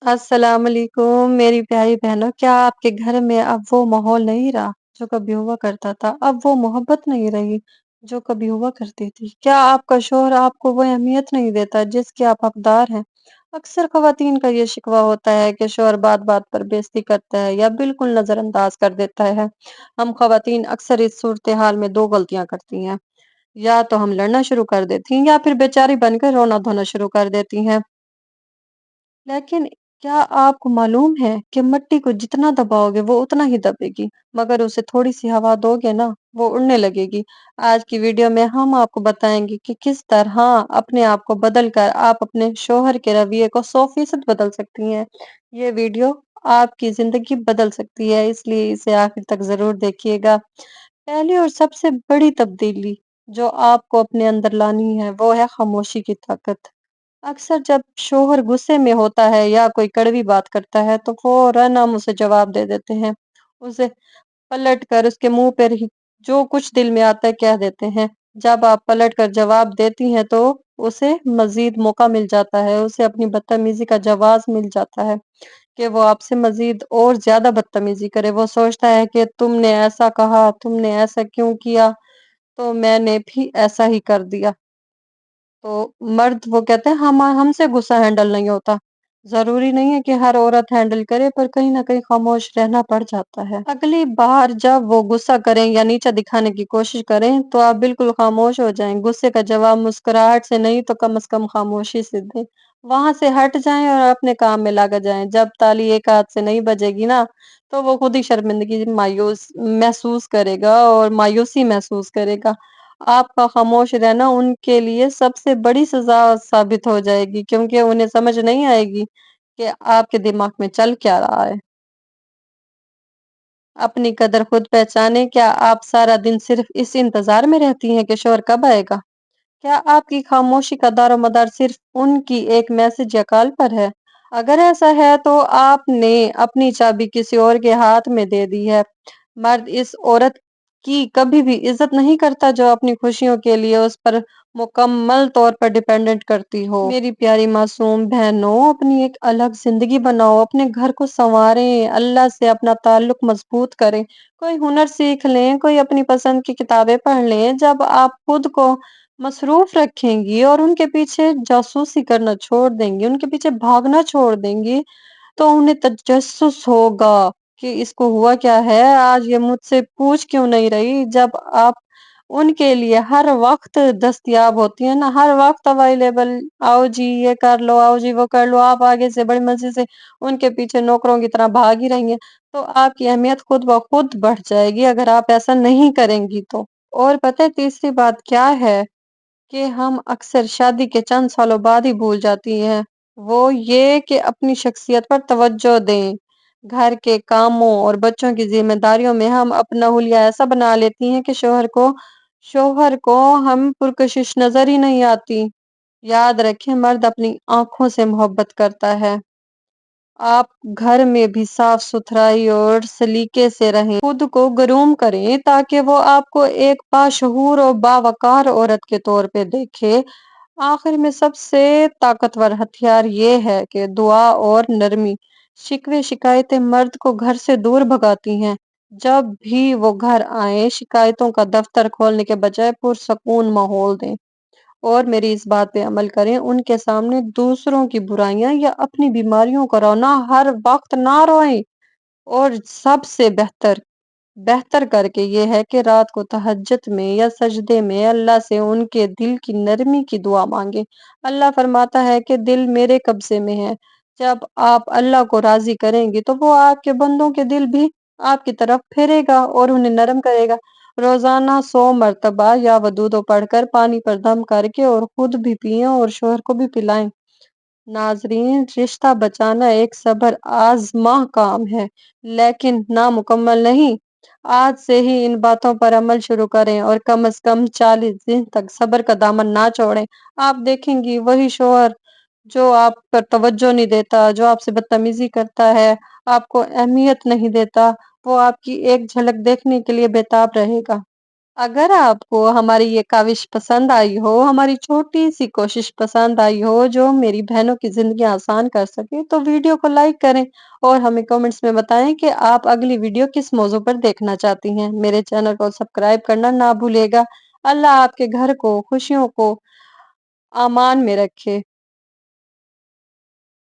السلام علیکم میری پیاری بہنوں، کیا آپ کے گھر میں اب وہ ماحول نہیں رہا جو کبھی ہوا کرتا تھا؟ اب وہ محبت نہیں رہی جو کبھی ہوا کرتی تھی؟ کیا آپ کا شوہر آپ کو وہ اہمیت نہیں دیتا جس کے آپ حقدار ہیں؟ اکثر خواتین کا یہ شکوہ ہوتا ہے کہ شوہر بات بات پر بےعزتی کرتا ہے یا بالکل نظر انداز کر دیتا ہے۔ ہم خواتین اکثر اس صورتحال میں دو غلطیاں کرتی ہیں، یا تو ہم لڑنا شروع کر دیتی ہیں یا پھر بیچاری بن کر رونا دھونا شروع کر دیتی ہیں۔ لیکن کیا آپ کو معلوم ہے کہ مٹی کو جتنا دباؤ گے وہ اتنا ہی دبے گی، مگر اسے تھوڑی سی ہوا دو گے نا وہ اڑنے لگے گی۔ آج کی ویڈیو میں ہم آپ کو بتائیں گے کہ کس طرح اپنے آپ کو بدل کر آپ اپنے شوہر کے رویے کو 100% بدل سکتی ہیں۔ یہ ویڈیو آپ کی زندگی بدل سکتی ہے، اس لیے اسے آخر تک ضرور دیکھیے گا۔ پہلی اور سب سے بڑی تبدیلی جو آپ کو اپنے اندر لانی ہے وہ ہے خاموشی کی طاقت۔ اکثر جب شوہر غصے میں ہوتا ہے یا کوئی کڑوی بات کرتا ہے تو فوراً ہم اسے جواب دے دیتے ہیں، اسے پلٹ کر اس کے منہ پر ہی جو کچھ دل میں آتا ہے کہہ دیتے ہیں۔ جب آپ پلٹ کر جواب دیتی ہیں تو اسے مزید موقع مل جاتا ہے، اسے اپنی بدتمیزی کا جواز مل جاتا ہے کہ وہ آپ سے مزید اور زیادہ بدتمیزی کرے۔ وہ سوچتا ہے کہ تم نے ایسا کہا، تم نے ایسا کیوں کیا، تو میں نے بھی ایسا ہی کر دیا۔ تو مرد وہ کہتے ہیں ہم سے غصہ ہینڈل نہیں ہوتا۔ ضروری نہیں ہے کہ ہر عورت ہینڈل کرے، پر کہیں نہ کہیں خاموش رہنا پڑ جاتا ہے۔ اگلی بار جب وہ غصہ کریں یا نیچا دکھانے کی کوشش کریں تو آپ بالکل خاموش ہو جائیں۔ غصے کا جواب مسکراہٹ سے نہیں تو کم از کم خاموشی سے دیں۔ وہاں سے ہٹ جائیں اور اپنے کام میں لگ جائیں۔ جب تالی ایک ہاتھ سے نہیں بجے گی نا تو وہ خود ہی شرمندگی محسوس کرے گا اور مایوسی محسوس کرے گا۔ آپ کا خاموش رہنا ان کے لیے سب سے بڑی سزا ثابت ہو جائے گی، کیونکہ انہیں سمجھ نہیں آئے گی کہ آپ کے دماغ میں چل کیا رہا ہے۔ اپنی قدر خود پہچانے۔ کیا آپ سارا دن صرف اس انتظار میں رہتی ہیں کہ شوہر کب آئے گا؟ کیا آپ کی خاموشی کا دار و مدار صرف ان کی ایک میسج یا کال پر ہے؟ اگر ایسا ہے تو آپ نے اپنی چابی کسی اور کے ہاتھ میں دے دی ہے۔ مرد اس عورت کی کبھی بھی عزت نہیں کرتا جو اپنی خوشیوں کے لیے اس پر مکمل طور پر ڈیپینڈنٹ کرتی ہو۔ میری پیاری معصوم بہنوں، اپنی ایک الگ زندگی بناؤ، اپنے گھر کو سنواریں، اللہ سے اپنا تعلق مضبوط کریں، کوئی ہنر سیکھ لیں، کوئی اپنی پسند کی کتابیں پڑھ لیں۔ جب آپ خود کو مصروف رکھیں گی اور ان کے پیچھے جاسوسی کرنا چھوڑ دیں گی، ان کے پیچھے بھاگنا چھوڑ دیں گی، تو انہیں تجسس ہوگا کہ اس کو ہوا کیا ہے، آج یہ مجھ سے پوچھ کیوں نہیں رہی۔ جب آپ ان کے لیے ہر وقت دستیاب ہوتی ہیں نا، ہر وقت اویلیبل، آؤ جی یہ کر لو، آؤ جی وہ کر لو، آپ آگے سے بڑی مرضی سے ان کے پیچھے نوکروں کی طرح بھاگ ہی رہی ہیں، تو آپ کی اہمیت خود بخود بڑھ جائے گی اگر آپ ایسا نہیں کریں گی تو۔ اور پتہ ہے تیسری بات کیا ہے کہ ہم اکثر شادی کے چند سالوں بعد ہی بھول جاتی ہیں، وہ یہ کہ اپنی شخصیت پر توجہ دیں۔ گھر کے کاموں اور بچوں کی ذمہ داریوں میں ہم اپنا حلیہ ایسا بنا لیتی ہیں کہ شوہر کو ہم پرکشش نظر ہی نہیں آتی۔ یاد رکھیں مرد اپنی آنکھوں سے محبت کرتا ہے۔ آپ گھر میں بھی صاف ستھرائی اور سلیقے سے رہیں، خود کو گروم کریں تاکہ وہ آپ کو ایک باشعور اور باوقار عورت کے طور پہ دیکھے۔ آخر میں سب سے طاقتور ہتھیار یہ ہے کہ دعا اور نرمی۔ شکوے شکایتیں مرد کو گھر سے دور بھگاتی ہیں۔ جب بھی وہ گھر آئیں شکایتوں کا دفتر کھولنے کے بجائے پرسکون ماحول دیں اور میری اس بات پہ عمل کریں۔ ان کے سامنے دوسروں کی برائیاں یا اپنی بیماریوں کا رونا ہر وقت نہ روئیں، اور سب سے بہتر کر کے یہ ہے کہ رات کو تہجد میں یا سجدے میں اللہ سے ان کے دل کی نرمی کی دعا مانگے۔ اللہ فرماتا ہے کہ دل میرے قبضے میں ہے۔ جب آپ اللہ کو راضی کریں گی تو وہ آپ کے بندوں کے دل بھی آپ کی طرف پھیرے گا اور انہیں نرم کرے گا۔ روزانہ 100 مرتبہ یا ودودو پڑھ کر پانی پر دم کر کے اور خود بھی پئیں اور شوہر کو بھی پلائیں۔ ناظرین، رشتہ بچانا ایک صبر آزما کام ہے لیکن نامکمل نہیں۔ آج سے ہی ان باتوں پر عمل شروع کریں اور کم از کم 40 دن تک صبر کا دامن نہ چھوڑیں۔ آپ دیکھیں گی وہی شوہر جو آپ پر توجہ نہیں دیتا، جو آپ سے بدتمیزی کرتا ہے، آپ کو اہمیت نہیں دیتا، وہ آپ کی ایک جھلک دیکھنے کے لیے بے تاب رہے گا۔ اگر آپ کو ہماری یہ کاوش پسند آئی ہو، ہماری چھوٹی سی کوشش پسند آئی ہو جو میری بہنوں کی زندگی آسان کر سکے، تو ویڈیو کو لائک کریں اور ہمیں کمنٹس میں بتائیں کہ آپ اگلی ویڈیو کس موضوع پر دیکھنا چاہتی ہیں۔ میرے چینل کو سبسکرائب کرنا نہ بھولیے گا۔ اللہ آپ کے گھر کو خوشیوں کو امان میں رکھے۔